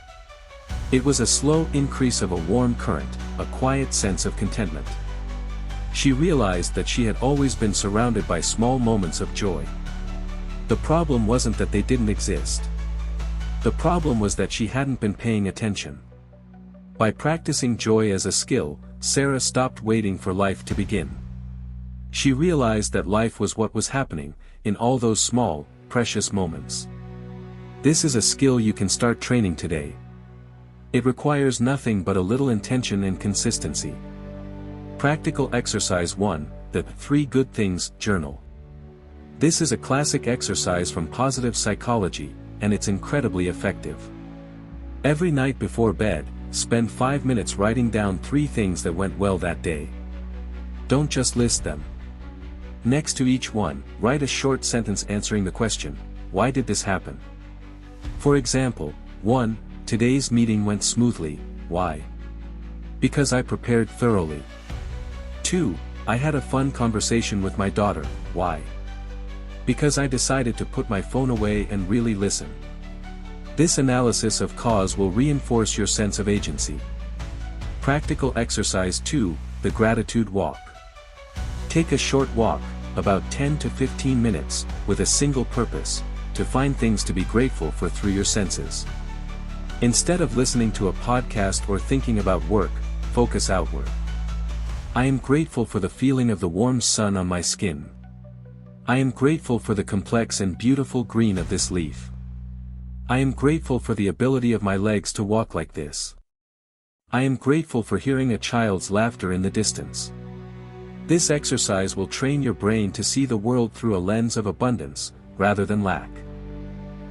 Speaker 1: It was a slow increase of a warm current, a quiet sense of contentment. She realized that she had always been surrounded by small moments of joy. The problem wasn't that they didn't exist. The problem was that she hadn't been paying attention. By practicing joy as a skill, Sarah stopped waiting for life to begin. She realized that life was what was happening, in all those small, precious moments. This is a skill you can start training today. It requires nothing but a little intention and consistency. Practical exercise 1, the 3 good things journal. This is a classic exercise from positive psychology, and it's incredibly effective. Every night before bed, spend 5 minutes writing down 3 things that went well that day. Don't just list them. Next to each one, write a short sentence answering the question, why did this happen? For example, 1. Today's meeting went smoothly, why? Because I prepared thoroughly. 2. I had a fun conversation with my daughter, why? Because I decided to put my phone away and really listen. This analysis of cause will reinforce your sense of agency. Practical exercise 2, the gratitude walk. Take a short walk, about 10 to 15 minutes, with a single purpose: to find things to be grateful for through your senses. Instead of listening to a podcast or thinking about work, focus outward. I am grateful for the feeling of the warm sun on my skin. I am grateful for the complex and beautiful green of this leaf. I am grateful for the ability of my legs to walk like this. I am grateful for hearing a child's laughter in the distance. This exercise will train your brain to see the world through a lens of abundance, rather than lack.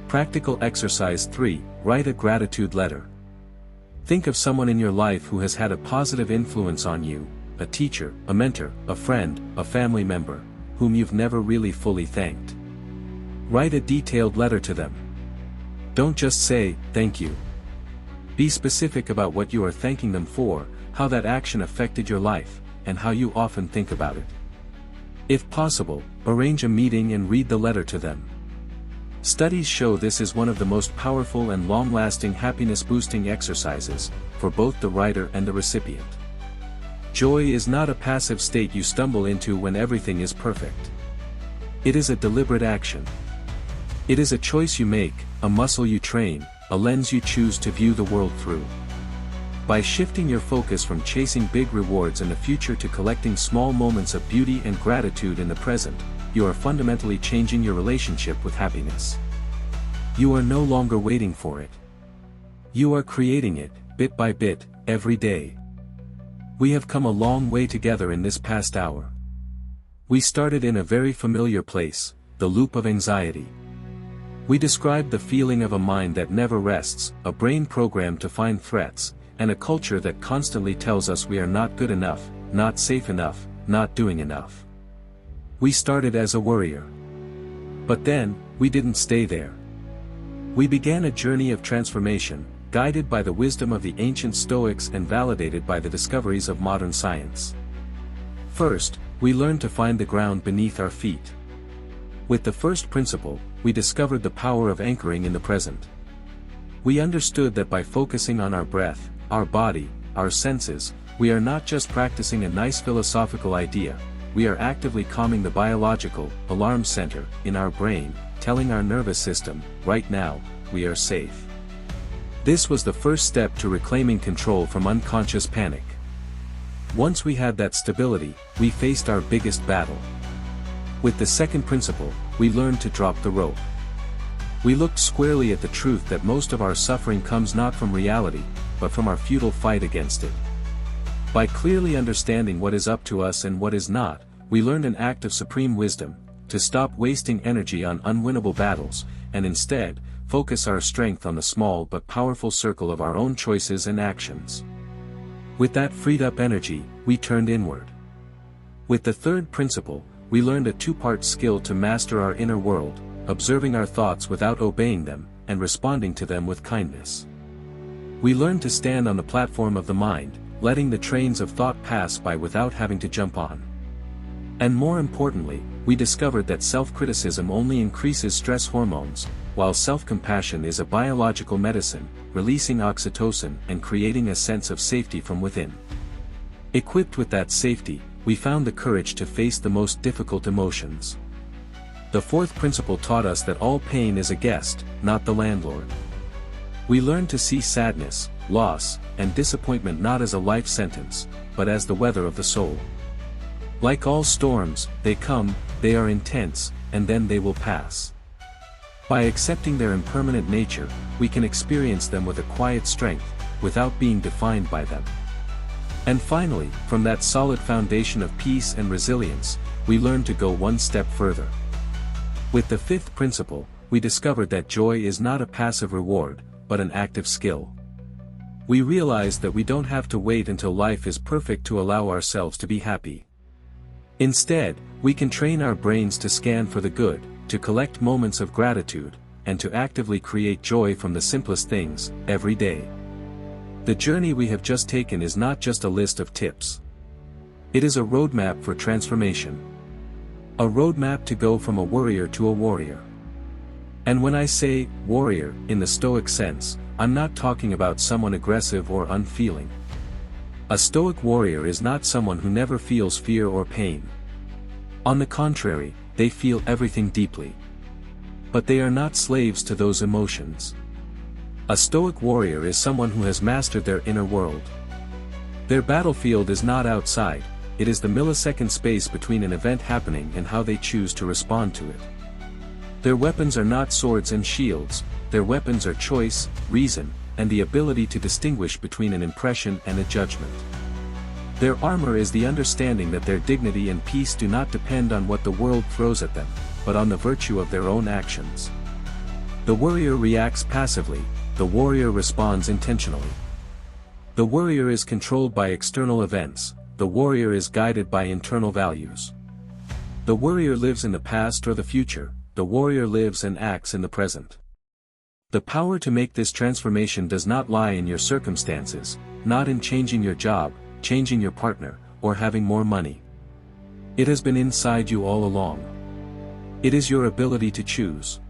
Speaker 1: Practical exercise 3, write a gratitude letter. Think of someone in your life who has had a positive influence on you, a teacher, a mentor, a friend, a family member, whom you've never really fully thanked. Write a detailed letter to them. Don't just say, thank you. Be specific about what you are thanking them for, how that action affected your life, and how you often think about it. If possible, arrange a meeting and read the letter to them. Studies show this is one of the most powerful and long-lasting happiness-boosting exercises, for both the writer and the recipient. Joy is not a passive state you stumble into when everything is perfect. It is a deliberate action. It is a choice you make, a muscle you train, a lens you choose to view the world through. By shifting your focus from chasing big rewards in the future to collecting small moments of beauty and gratitude in the present, you are fundamentally changing your relationship with happiness. You are no longer waiting for it. You are creating it, bit by bit, every day. We have come a long way together in this past hour. We started in a very familiar place, the loop of anxiety. We described the feeling of a mind that never rests, a brain programmed to find threats, and a culture that constantly tells us we are not good enough, not safe enough, not doing enough. We started as a worrier. But then, we didn't stay there. We began a journey of transformation, guided by the wisdom of the ancient Stoics and validated by the discoveries of modern science. First, we learned to find the ground beneath our feet. With the first principle, we discovered the power of anchoring in the present. We understood that by focusing on our breath, our body, our senses, we are not just practicing a nice philosophical idea, we are actively calming the biological alarm center in our brain, telling our nervous system, right now, we are safe. This was the first step to reclaiming control from unconscious panic. Once we had that stability, we faced our biggest battle. With the second principle, we learned to drop the rope. We looked squarely at the truth that most of our suffering comes not from reality, but from our futile fight against it. By clearly understanding what is up to us and what is not, we learned an act of supreme wisdom, to stop wasting energy on unwinnable battles, and instead, focus our strength on the small but powerful circle of our own choices and actions. With that freed up energy, we turned inward. With the third principle, we learned a two-part skill to master our inner world, observing our thoughts without obeying them, and responding to them with kindness. We learned to stand on the platform of the mind, letting the trains of thought pass by without having to jump on. And more importantly, we discovered that self-criticism only increases stress hormones, while self-compassion is a biological medicine, releasing oxytocin and creating a sense of safety from within. Equipped with that safety, we found the courage to face the most difficult emotions. The fourth principle taught us that all pain is a guest, not the landlord. We learned to see sadness, loss, and disappointment not as a life sentence, but as the weather of the soul. Like all storms, they come, they are intense, and then they will pass. By accepting their impermanent nature, we can experience them with a quiet strength, without being defined by them. And finally, from that solid foundation of peace and resilience, we learn to go one step further. With the fifth principle, we discovered that joy is not a passive reward, but an active skill. We realized that we don't have to wait until life is perfect to allow ourselves to be happy. Instead, we can train our brains to scan for the good, to collect moments of gratitude, and to actively create joy from the simplest things, every day. The journey we have just taken is not just a list of tips. It is a roadmap for transformation. A roadmap to go from a worrier to a warrior. And when I say warrior in the Stoic sense, I'm not talking about someone aggressive or unfeeling. A Stoic warrior is not someone who never feels fear or pain. On the contrary, they feel everything deeply. But they are not slaves to those emotions. A Stoic warrior is someone who has mastered their inner world. Their battlefield is not outside, it is the millisecond space between an event happening and how they choose to respond to it. Their weapons are not swords and shields, their weapons are choice, reason, and the ability to distinguish between an impression and a judgment. Their armor is the understanding that their dignity and peace do not depend on what the world throws at them, but on the virtue of their own actions. The worrier reacts passively, the warrior responds intentionally. The worrier is controlled by external events, the warrior is guided by internal values. The worrier lives in the past or the future, the warrior lives and acts in the present. The power to make this transformation does not lie in your circumstances, not in changing your job, changing your partner, or having more money. It has been inside you all along. It is your ability to choose.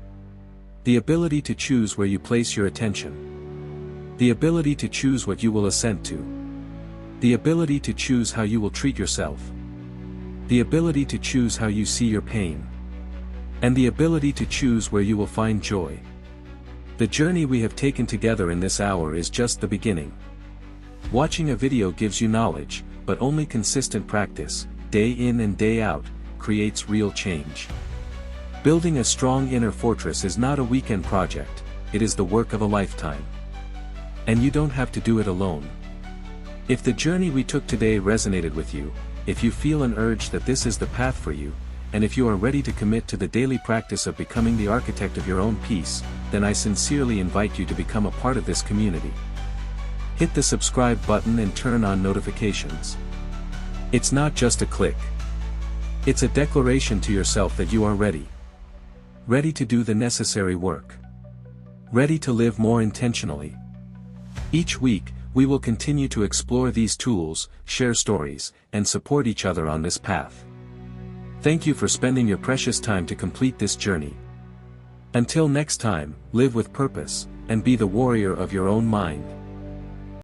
Speaker 1: The ability to choose where you place your attention. The ability to choose what you will assent to. The ability to choose how you will treat yourself. The ability to choose how you see your pain. And the ability to choose where you will find joy. The journey we have taken together in this hour is just the beginning. Watching a video gives you knowledge, but only consistent practice, day in and day out, creates real change. Building a strong inner fortress is not a weekend project, it is the work of a lifetime. And you don't have to do it alone. If the journey we took today resonated with you, if you feel an urge that this is the path for you, and if you are ready to commit to the daily practice of becoming the architect of your own peace, then I sincerely invite you to become a part of this community. Hit the subscribe button and turn on notifications. It's not just a click. It's a declaration to yourself that you are ready. Ready to do the necessary work. Ready to live more intentionally. Each week, we will continue to explore these tools, share stories, and support each other on this path. Thank you for spending your precious time to complete this journey. Until next time, live with purpose, and be the warrior of your own mind.